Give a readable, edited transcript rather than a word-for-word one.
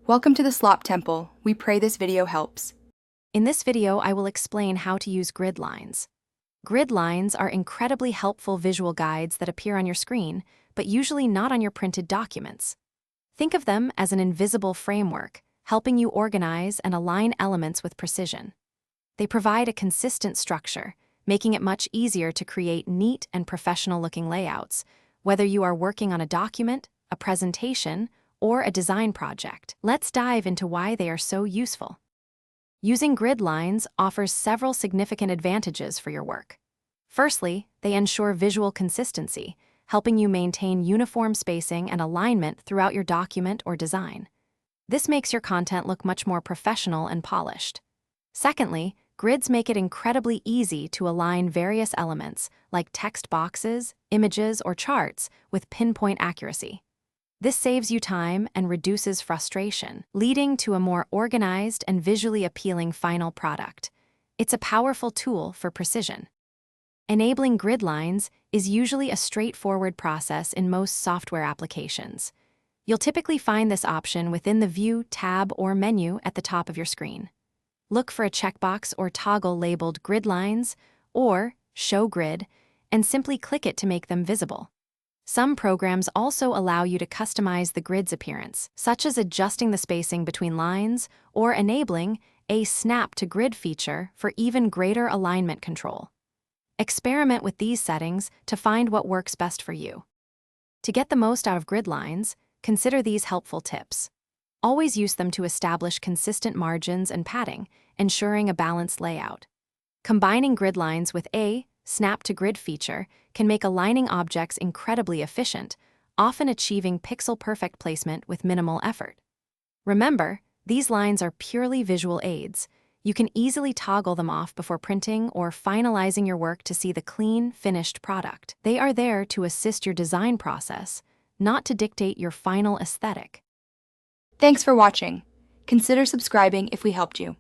Welcome to the Slop Temple. We pray this video helps. In this video, I will explain how to use grid lines. Grid lines are incredibly helpful visual guides that appear on your screen, but usually not on your printed documents. Think of them as an invisible framework, helping you organize and align elements with precision. They provide a consistent structure, making it much easier to create neat and professional-looking layouts, whether you are working on a document, a presentation, or a design project. Let's dive into why they are so useful. Using grid lines offers several significant advantages for your work. Firstly, they ensure visual consistency, helping you maintain uniform spacing and alignment throughout your document or design. This makes your content look much more professional and polished. Secondly, grids make it incredibly easy to align various elements, like text boxes, images, or charts, with pinpoint accuracy. This saves you time and reduces frustration, leading to a more organized and visually appealing final product. It's a powerful tool for precision. Enabling grid lines is usually a straightforward process in most software applications. You'll typically find this option within the View tab or menu at the top of your screen. Look for a checkbox or toggle labeled Grid Lines or Show Grid, and simply click it to make them visible. Some programs also allow you to customize the grid's appearance, such as adjusting the spacing between lines or enabling a Snap to Grid feature for even greater alignment control. Experiment with these settings to find what works best for you. To get the most out of grid lines, consider these helpful tips. Always use them to establish consistent margins and padding, ensuring a balanced layout. Combining grid lines with a Snap to Grid feature can make aligning objects incredibly efficient, often achieving pixel-perfect placement with minimal effort. Remember, these lines are purely visual aids. You can easily toggle them off before printing or finalizing your work to see the clean, finished product. They are there to assist your design process, not to dictate your final aesthetic. Thanks for watching. Consider subscribing if we helped you.